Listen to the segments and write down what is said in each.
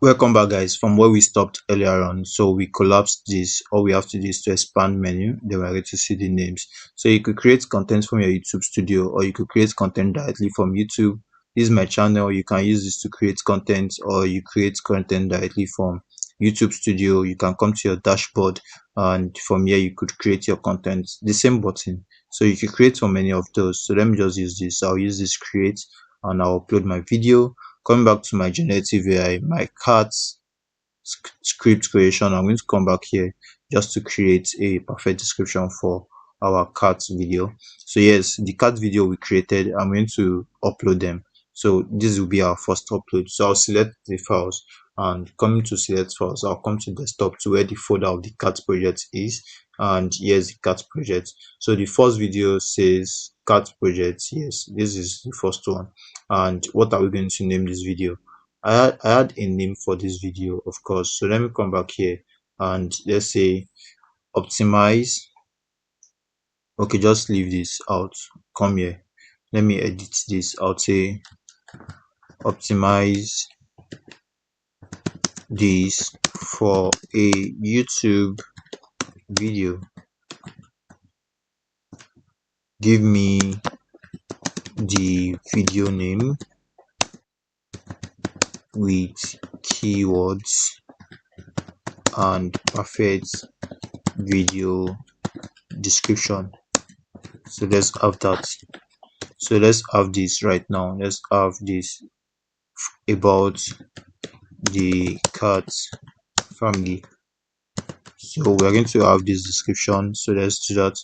Welcome back, guys, from where we stopped earlier on. So we collapsed this. All we have to do is to expand menu, then we're going to see the names. So you could create content from your YouTube studio, or you could create content directly from YouTube. This is my channel. You can use this to create content, or you create content directly from YouTube studio. You can come to your dashboard, and from here you could create your content. The same button. So you could create from any of those. So let me just use this. I'll use this create, and I'll upload my video. Coming back to my generative AI, my cards script creation, I'm going to come back here just to create a perfect description for our cards video. So yes, the card video we created, I'm going to upload them. So this will be our first upload. So I'll select the files, and coming to select files, I'll come to desktop to where the folder of the cards project is, and here's the cards project. So the first video says cards project. Yes, this is the first one. And what are we going to name this video? I had a name for this video, of course. So let me come back here, and let's say optimize. Okay, just leave this out. Come here. Let me edit this. I'll say optimize this for a YouTube video. Give me the video name with keywords and perfect video description. So let's have that. So let's have this right now. Let's have this about the cat family. So we're going to have this description. So let's do that.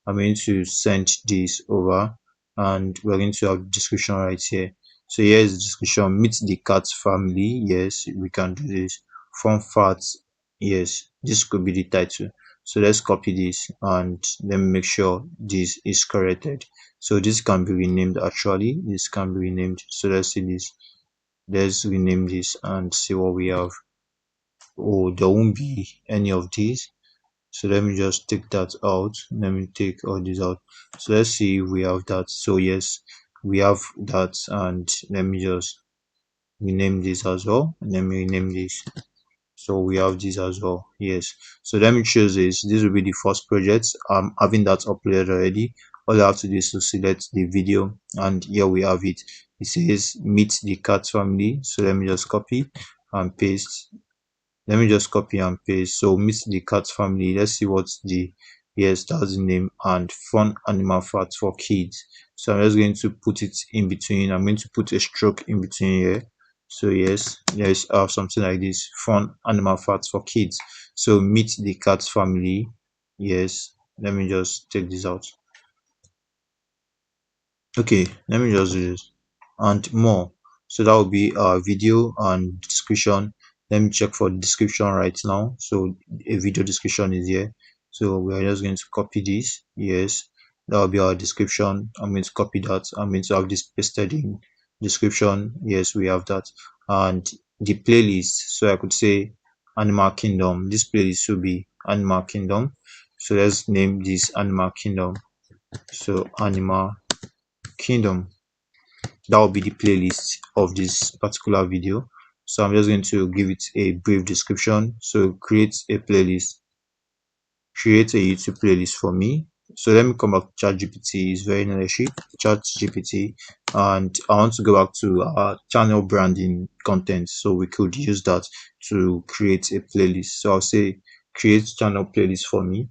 I'm going to send this over, and we're going to have description right here. So here's the description: meet the cat family. Yes, we can do this. Fun facts. Yes, this could be the title. So let's copy this, and let me make sure this is corrected. So this can be renamed. Actually, this can be renamed. So let's see this. Let's rename this and see what we have. Oh, there won't be any of these. So let me just take that out. Let me take all these out. So let's see if we have that. So yes, we have that. And let me just rename this as well. And let me rename this. So we have this as well. Yes. So let me choose this. This will be the first project. I'm having that uploaded already. All I have to do is to select the video, and here we have it. It says meet the cat family. So let me just copy and paste. Let me just copy and paste. So meet the cat family. Let's see what's the, yes, that's the name, and fun animal facts for kids. So I'm just going to put it in between. I'm going to put a stroke in between here. So yes, let's have something like this: fun animal facts for kids. So meet the cat family. Yes, let me just take this out. Okay, let me just do this and more. So that will be our video and description. Let me check for the description right now. So a video description is here. So we are just going to copy this. Yes, that will be our description. I'm going to copy that. I'm going to have this pasted in description. Yes, we have that. And the playlist. So I could say Animal Kingdom. This playlist should be Animal Kingdom. So let's name this Animal Kingdom. So Animal Kingdom, that will be the playlist of this particular video. So I'm just going to give it a brief description. So create a playlist, create a YouTube playlist for me. So let me come back to ChatGPT. It's very nice. ChatGPT, and I want to go back to our channel branding content, so we could use that to create a playlist. So I'll say create channel playlist for me.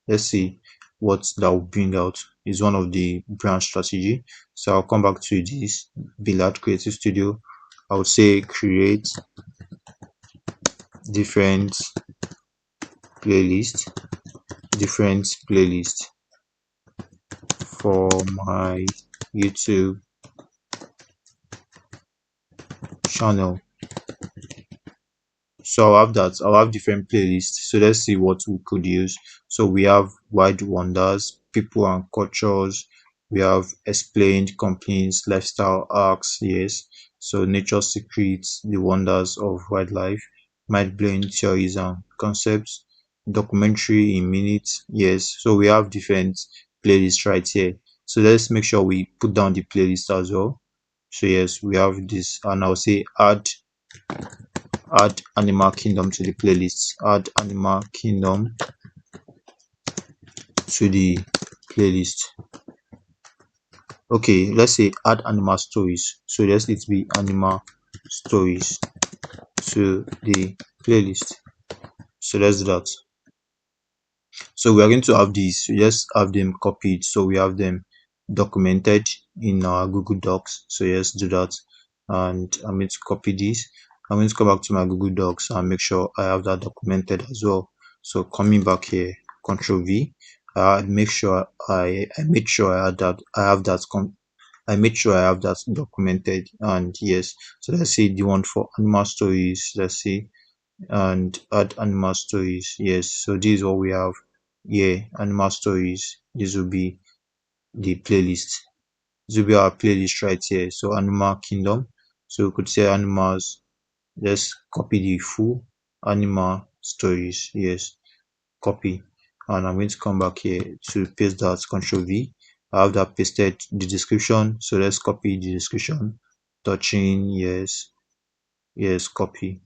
Let's see what that will bring out. Is one of the brand strategy. So I'll come back to this Billard Creative Studio. I would say create different playlist, different playlist for my YouTube channel. So I'll have that. I'll have different playlists. So let's see what we could use. So we have Wide Wonders, People and Cultures. We have Explained Companies, Lifestyle Arcs, yes. So Nature Secrets, The Wonders of Wildlife, Mind Blowing Theories and Concepts, Documentary in Minutes, yes. So we have different playlists right here. So let's make sure we put down the playlist as well. So yes, we have this, and I'll say add add animal kingdom to the playlist. Add animal kingdom to the playlist. Okay, let's say add animal stories. So let's it be animal stories to the playlist. So let's do that. So we are going to have these. We just have them copied. So we have them documented in our Google Docs. So yes, do that. And I'm going to copy this. I'm going to come back to my Google Docs and make sure I have that documented as well. So coming back here, Control V. Make sure I make sure I have that I made sure I have that documented. And yes, so let's see the one for animal stories. Let's see, and add animal stories. Yes, so this is what we have here. Animal stories. This will be the playlist. This will be our playlist right here. So animal kingdom. So we could say animals. Let's copy the full animal stories. Yes, copy. And I'm going to come back here to paste that. Control V. I have that pasted the description. So let's copy the description. Touching. Yes. Yes, copy.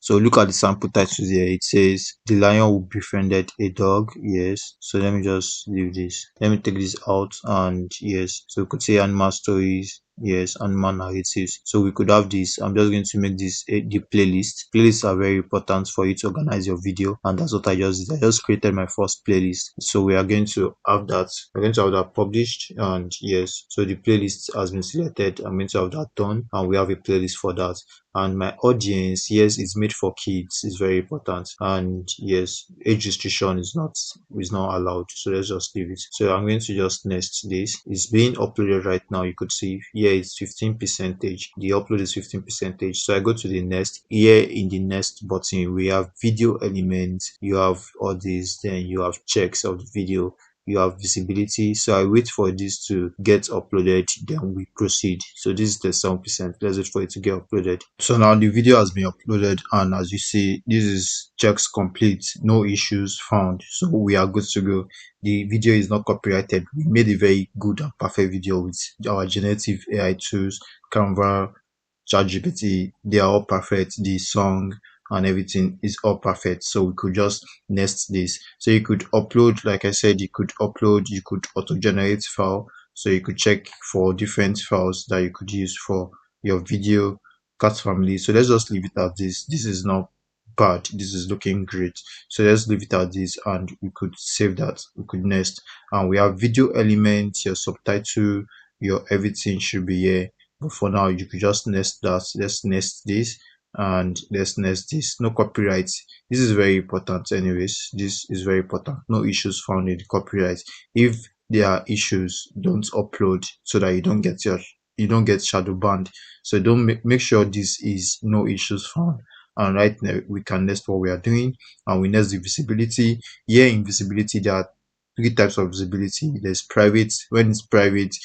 So look at the sample titles here. It says the lion who befriended a dog. Yes. So let me just leave this. Let me take this out, and yes. So we could say animal stories. Yes, animal narratives. So we could have this. I'm just going to make this the playlist. Playlists are very important for you to organize your video, and that's what I just did. I just created my first playlist. So we are going to have that. We're going to have that published, and yes. So the playlist has been selected. I'm going to have that done, and we have a playlist for that. And my audience, yes, it's made for kids. It's very important. And yes, age restriction is not allowed. So let's just leave it. So I'm going to just next this. It's being uploaded right now. You could see here it's 15 percentage. The upload is 15 percentage. So I go to the next. Here in the next button we have video elements. You have all these, then you have checks of the video, you have visibility. So I wait for this to get uploaded, then we proceed. So this is the 7%. Let's wait for it to get uploaded. So now the video has been uploaded, and as you see, this is checks complete, no issues found. So we are good to go. The video is not copyrighted. We made a very good and perfect video with our generative AI tools, Canva, ChatGPT. They are all perfect. The song and everything is all perfect. So we could just nest this. So you could upload, like I said, you could upload, you could auto generate file. So you could check for different files that you could use for your video cat family. So let's just leave it at this. This is not bad. This is looking great. So let's leave it at this, and we could save that. We could nest, and we have video elements, your subtitle, your everything should be here. But for now, you could just nest that. Let's nest this, and let's nest this. No copyright. This is very important anyways. This is very important. No issues found in the copyright. If there are issues, don't upload so that you don't get shadow banned. So don't make sure this is no issues found. And right now we can nest what we are doing, and we nest the visibility. Here in visibility there are three types of visibility. There's private. When it's private,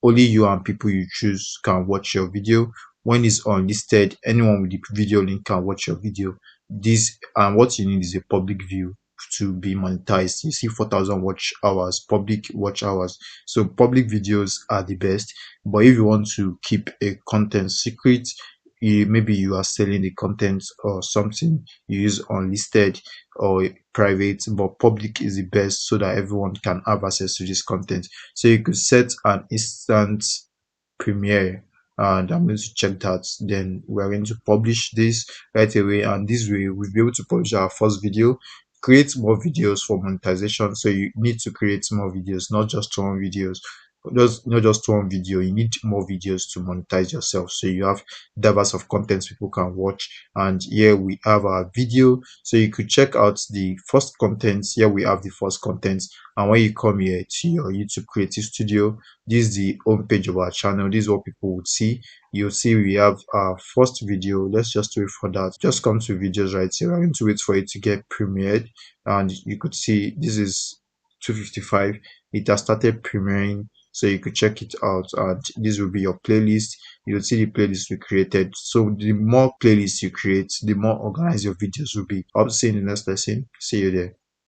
only you and people you choose can watch your video. When it's unlisted, anyone with the video link can watch your video. This, and what you need is a public view to be monetized. You see 4,000 watch hours, public watch hours. So public videos are the best. But if you want to keep a content secret, maybe you are selling the content or something, you use unlisted or private, but public is the best so that everyone can have access to this content. So you could set an instant premiere, and I'm going to check that. Then we're going to publish this right away, and this way we'll be able to publish our first video. Create more videos for monetization. So you need to create more videos, not just one videos. Just not just one video, you need more videos to monetize yourself, so you have diverse of contents people can watch. And here we have our video, so you could check out the first contents. Here we have the first contents, and when you come here to your YouTube Creative Studio, this is the home page of our channel. This is what people would see. You'll see we have our first video. Let's just wait for that. Just come to videos right here. I'm going to wait for it to get premiered, and you could see this is 2:55. It has started premiering, so you could check it out, and this will be your playlist. You'll see the playlist we created. So the more playlists you create, the more organized your videos will be. I'll see you in the next lesson. See you there.